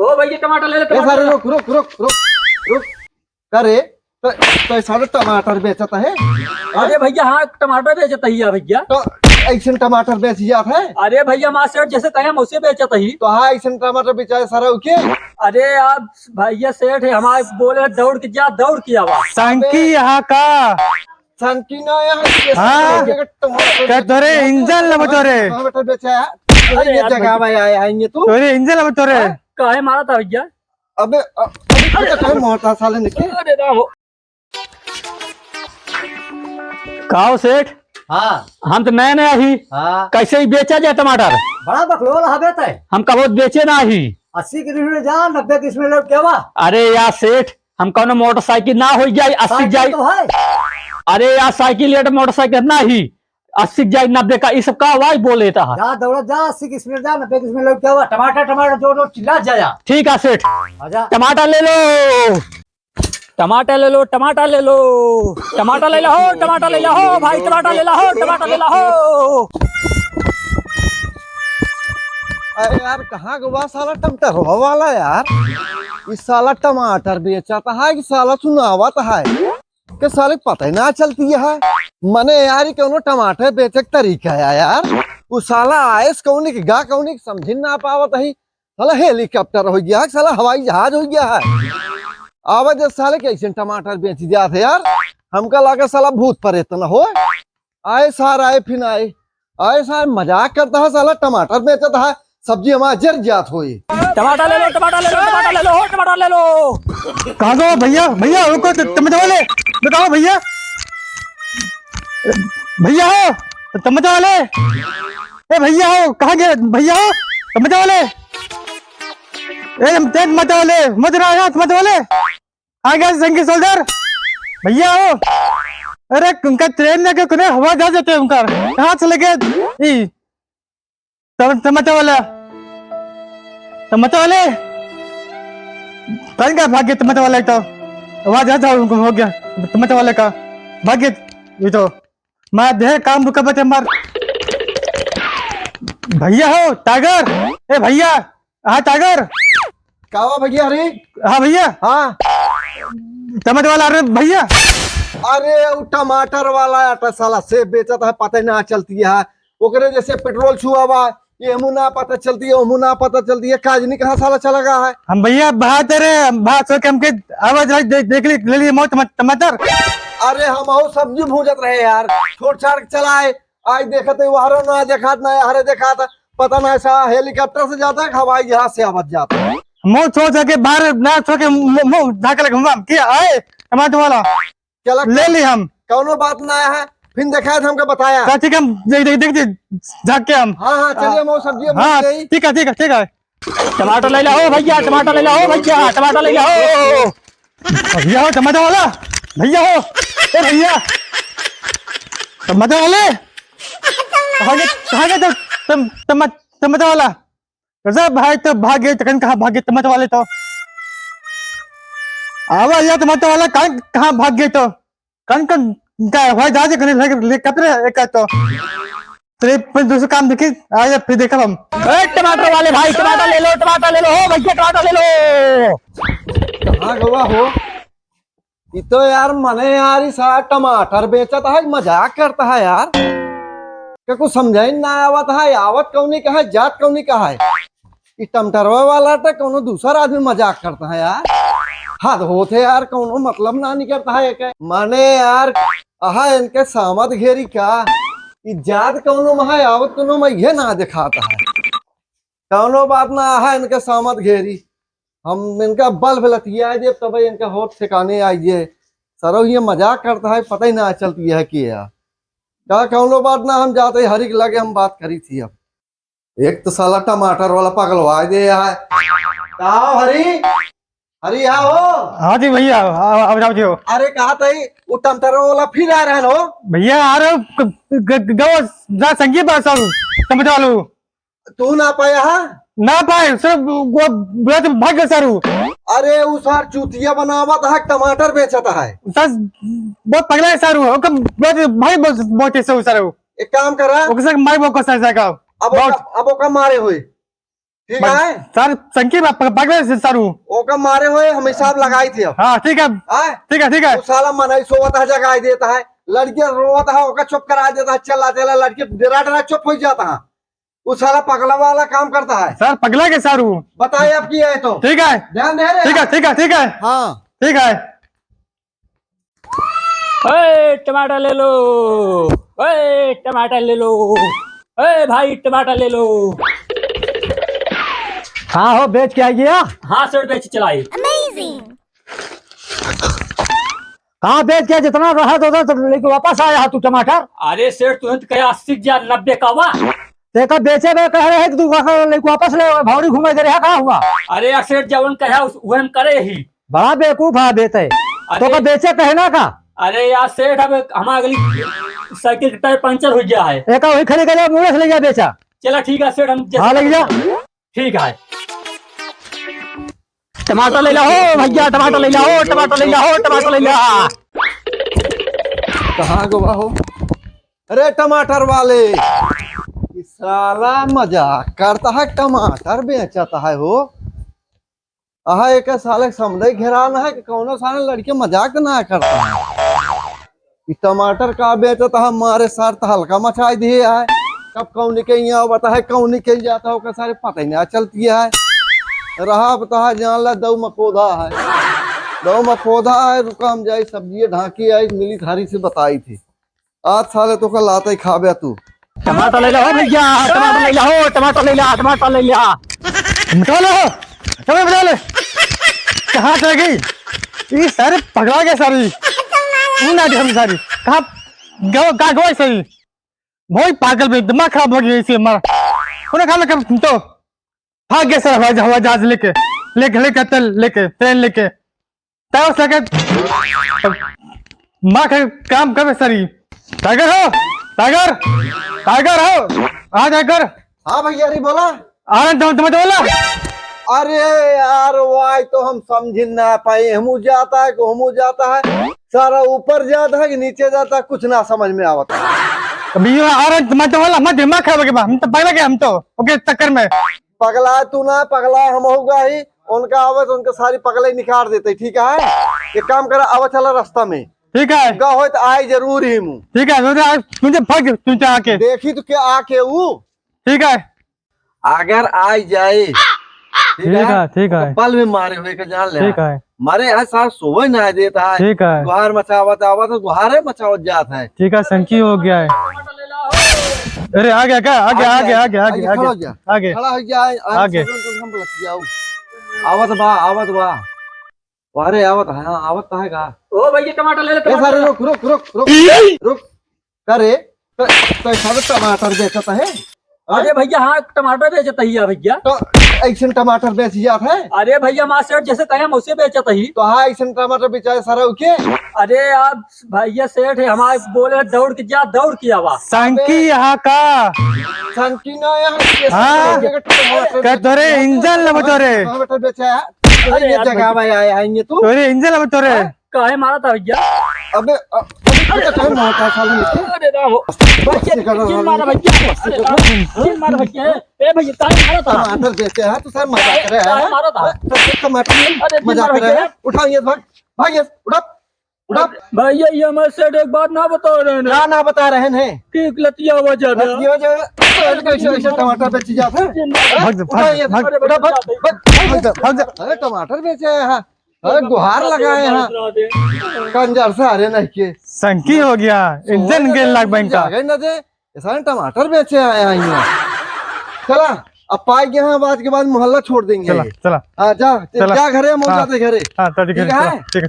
ओ भैया टमाटर ले ले सारे टमाटर। रुक रुक रुक रुक रुक करे तो सारे टमाटर बेचता है। अरे भैया हाँ टमाटर बेचता ही है भैया। तो ऐसे टमाटर बेच जात है। अरे भैया माँ सेठ जैसे कहे हम उसे बेचता ही। तो हाँ ऐसे टमाटर बेचाए सारा उके। अरे आप भैया सेठ है हमारे बोले दौड़ के जा दौड़ की आवाज। संकी यहाँ का संकी ना यहाँ हाँ? क्या तोरे इंजन लगा तोरे टमाटर बेचा है। अरे ये यार जगह में आएंगे तू। तोरे इंजन लगा तोरे काहे मारा था भैया। अबे अबे कहीं मोटा साले निकले। अरे राम कहो सेठ हाँ हम तो नए नया ही हाँ कैसे ही बेचा जाए टमाटर। बड़ा बकलोल हवे तय हम कबो बेचे ना ही। 80 की में जा 90 की इसमें लोग क्या अरे यार सेठ हम कौन मोटरसाइकिल ना हो जाए 80 जाए। तो है अरे यार साइकिल या मोटरसाइकिल ना ही 80 जाए 90 का इस सब का आवाज बोले था। जा दौड़ा जा 80 की इसमें जा 90 की इसमें लोग क्या टमाटर टमाटर जो चिल्ला जाया। ठीक है सेठ आजा टमाटर ले लो टमाटर ले लो टमाटर ले लो टमाटर ले लो टमाटर ले लो भाई टमाटर ले लो टमाटर ले लो। अरे यार कहाँ गवा साला टमाटर वाला यार। इस साला टमाटर बेचता है कि साला सुनावत है के साले पता ही ना चलती है। मने यार ये कौनो टमाटर बेचे के तरीका है यार। उस साला आयस कौन की गा कौन की समझ ना पावत है। साला हेलीकॉप्टर हो गया साला हवाई जहाज हो गया है। आवाज साले कैसे टमाटर बेच जाते यार। हमका लगा साला भूत प्रेत न हो। आए सार आए फिर आए सार मजाक करता है साला टमाटर बेचता है। सब्जी हमारा जर जात हो। टमाटर ले लो टमाटर ले लो टमाटर ले लो टमाटर ले लो। कहाँ गो भैया भैया रुको टमाटर वाले बताओ भैया भैया हो टमाटर वाले ए भैया हो कहाँ गए भैया हो टमाटर वाले ए टमाटर वाले मत रहा टमाटर वाले कहाँ गए संगी सोल्डर भैया हो। अरे उनका ट्रेन में क्या हवा जा जाते हैं उनका कहाँ चले गए टमाटर वाला टमाटर वाले कहीं का भाग्य टमाटर वाले तो आवाज आता उनको हो गया टमाटर वाले का भाग्य ये तो मैं देह काम रुका बचे मार भैया हो टाइगर ए भैया हाँ टाइगर कावा भैया अरे हाँ भैया हाँ टमाटर वाला अरे भैया अरे वो टमाटर वाला आटा साला सेब बेचता है पता ही ना चलती है। ओकरे जैसे पेट्रोल छुआ हुआ ये मुना पता चलती है मुना पता चलती है काजनी कहाँ साला चला गया है। हम भैया बात सो के हमके आवाज देख ली ले लिए मौत टमाटर। अरे हम और सब्जी भूजत रहे यार छोड़ छाड़ के चलाए आज देखते हरो ना देखा ना हरे देखा था पता ना ऐसा हेलीकॉप्टर से जाता है हवाई जहाज से आवाज जाता है। मुंह छोड़ सके बाहर ना छोड़ के मुंह ढाके घुमा किया आए टमाटर वाला चला ले ली हम कौनो बात ना है फिर देखा था हमको बताया। तो ठीक है हम देख झाक के हम हाँ हाँ चलिए हम सब्जी हाँ भूज गई। ठीक है ठीक है ठीक है टमाटर ले लो भैया टमाटर ले लो भैया टमाटर ले लो। भैया हो टमाटर वाला भैया हो ए भैया टमाटर वाले कहाँ गए टमाटर वाला कैसा भाई तो भागे तो कहाँ भागे टमाटर वाले तो आवाज या टमाटर वाला कहाँ भाग गए तो कन हवाई जहाज हेलीकॉप्टर एक तो तेरे दूसरे काम देखी आया फिर देखा हम टमाटर वाले भाई टमाटर ले लो भैया टमाटर ले लो। कहाँ गवा हो ये तो यार मने यार इस टमाटर बेचता है मजाक करता है यार। क्या कुछ समझ ना आवत है आवत कौनी का है जात कौनी का है। ये टमाटरवा वाला तो कौनो दूसरा आदमी मजाक करता है यार। हद होते यार कौनो मतलब ना नहीं करता है एक माने यार आहा इनके सामत घेरी का ये जात कौनो में आवत कौनो में ये ना दिखाता है कौनो बात ना आहा इनके सामत घेरी हम इनका बल लतिया जब तब इनका होठ ठिकाने आइए सरो ये मजाक करता है पता ही ना चलती है कि यार क्या कौनो बात ना हम जाते हरी लगे हम बात करी थी। अब एक तो साला टमाटर वाला पगलवा दे है हरी हरी आओ। हाँ जी भैया आओ जी अरे कहा था वो टमाटर वाला फिर आ रहा है नो भैया आ रहे संगीत टमाटर वालू तू ना पाया है ना पाए सिर्फ वो भाग्य सारू अरे उस चूतिया बनावत है टमाटर बेचता है बहुत पगला है सारू भाई बहुत ऐसे सारू एक काम करा माई बहुत का अब ओका मारे हुए ठीक है सर संकी पकड़े से सर हूँ। ओका मारे हुए हम हिसाब लगाई थे अब हाँ ठीक है आए? ठीक है ठीक है। वो साला मनाई सोवत है जगाई देता है, लड़की रोवत है ओका चुप करा देता है, चला चला लड़की डरा डरा चुप हो जाता है। वो साला पगला वाला काम करता है। सर पगला के सर हूँ। बताइए अब की है तो ठीक है ध्यान दे रहे ठीक है ठीक है ठीक है हाँ ठीक है। ओए टमाटर ले लो, ओए टमाटर ले लो, ओए भाई टमाटर ले लो। हाँ हो बेच के आइए। हाँ सेठ बेच चलाई। कहाँ बेच के जितना रहा तो लेके वापस आया तू टमाटर। अरे सेठ तुरंत कहे 80,90 का हुआ। देखा बेचे में कह रहे हैं कि तू लेके वापस ले भावरी घूमे दे रहा कहाँ हुआ। अरे यार सेठ जवन कहे वह हम करे ही। बड़ा बेवकूफ है बेचे तो का बेचे कहना का। अरे यार सेठ अब हमारे अगली साइकिल का टायर पंचर हो गया है। एक वही खड़ी कर मुझे से ले जा बेचा। चला ठीक है सेठ हम हाँ ले जा। ठीक है। टमाटर ले लो भैया, टमाटर ले लो, टमाटर ले लो, टमाटर ले लो। कहाँ गवा हो? अरे टमाटर वाले ये साला मजाक करता है, टमाटर बेचता है हो। आहा एक साले समझे घेरान है कि कौनो साले लड़के मजाक ना करता है। ये टमाटर का बेचता है, मारे सार तो हल्का मचाई दिए है। कब कौन के यहाँ बता है कौन के जाता है सारे पता ही नहीं चलती है। रहा बता है जान ला दो मकोधा है, दो मकोधा है। रुका हम जाई सब्जी ढाकी आई मिली थारी से बताई थी। आज साले तो का लाते ही खा बे तू। टमाटर ले लो भैया, टमाटर ले लो, टमाटर ले लो, टमाटर ले लो। निकालो चलो बजा ले। कहाँ चल गई ये सारे पकड़ा गए सारी हम सारी कहाँ कहाँ गए सही। बहुत पागल भी दिमाग खराब हो गया इसी हमारा खा लेकर तुम तो भाग गए सर हवाई जहाज लेके लेके लेके लेके ट्रेन लेके तब लेके माँ काम कर सारी। टाइगर हो टाइगर टाइगर हो आ टाइगर। हाँ भैया री बोला। आ रहा तुम्हें बोला। अरे यार वाई तो हम समझ ना पाए, हमू जाता है को हमू जाता है, सारा ऊपर जाता है कि नीचे जाता है कुछ ना समझ में आवता है। अभी आ रहा तुम्हें बोला मत दिमाग खराब हो गया हम तो पगला गया हम तो ओके चक्कर में। पगला तू ना पगला हम होगा ही, उनका आवे तो उनका सारी पगले निकाल देते। ठीक है ये काम कर आवा चला रास्ता में। ठीक है गा हो तो आए जरूर ही मुँह। ठीक है मुझे फक तुझे आके देखी तो क्या आके वो ठीक है अगर आ जाए ठीक है पल में मारे हुए का जान ले। ठीक है मारे यहाँ सार सोवे ना देता है। ठीक है गुहार मचावत आवा तो गुहारे मचावत जाता है। ठीक है संकी हो गया है। अरे आ गया क्या आगे आगे आगे आगे आगे आगे खड़ा हो जाए आगे। आवत बा आवत बा। अरे आवत है हाँ आवत है का। ओ भैया टमाटर ले लो, ए सारे टमाटर। रुक रुक रुक रुक रुक करे तो सारे टमाटर बेचता है। अरे भैया हाँ टमाटर बेचता ही है भैया। तो ऐसे टमाटर बेच जात है। अरे भैया माँ सेठ जैसे कहे हम उसे बेचता ही। तो हाँ ऐसे टमाटर बेचाए सारा उके। अरे आप भैया सेठ है हमारे बोले दौड़ के जा, दौड़ के आवा। संकी यहाँ का संकीना हाँ। क्या तोरे इंजन लब तोरे टमाटर बेचा है। अरे ये यार जगह में आएंगे तू। तोरे इंजन लब तोरे काहे मारा था भैया। अबे टाइम होता है साले इसके। अरे राम भैया किन मारा भैया। अरे राम किन मारा भैया। ए भैया काहे मारा था। टमाटर बेचे हैं तो सर मजाक करे काहे हैं। मारा था। टमाटर मजाक करे हैं। उठाओ ये भाग भाग ये उठा उठा। भैया ये हमारे सेठ एक बात ना बता रहे हैं क्या ना बता रहे हैं कि लतिया वजह बस ये जो कैसे टमाटर बेची जाते हैं। भाग उठा ये भाग उठा भाग। अरे टमाटर बेचे हैं अरे गुहार लगाए हैं कंजर से हरे नहीं के संकी हो गया इंजन के लाख बैंक का न दे सारे टमाटर बेचे आए हैं यहाँ। चला अब पाई गए हैं बात के बाद मोहल्ला छोड़ देंगे। चला चला हाँ जा चला। जा घरे हम हाँ। जाते घरे। हाँ तो ठीक ठीक है है? ठीक है।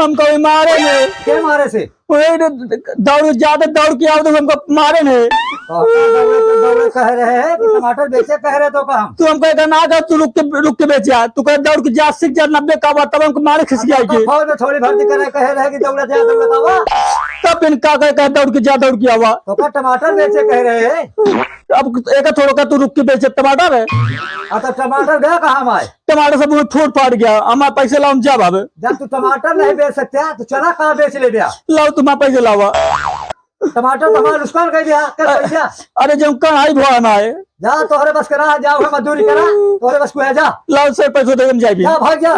हमको भी मारे ने के मारे से वही दौड़ ज्यादा दौड़ के आओ तो हमको मारे ने दौड़े कह रहे हैं कि टमाटर बेचे कह रहे तो हम तू हमको कहना ना तू रुक के बेचा तू कह दौड़ के जा सीख जा 90 का हुआ तब हमको मारे खिसकी आई के फौज में थोड़ी भर्ती करे कह रहे कि दौड़ा जा दौड़ा तब इनका कह दौड़ के जा दौड़ के आवा तो का टमाटर बेचे कह रहे हैं। अब एक थोड़ा का तू रुक के बेचे टमाटर है तो टमाटर गया कहाँ माए टमाटर सब फूट फाट गया हमारे पैसे लाओ जा बाबे जब तू टमाटर नहीं बेच सकते तो चना कहाँ बेच ले दिया लाओ तुम्हारे पैसे लावा टमाटर तो हमारा नुकसान कर दिया कर दिया। अरे जब कहाँ भुआ ना है जा तोहरे बस करा जाओ मजदूरी करा तोहरे बस को जा लाओ से पैसे दे जाए भाग जा।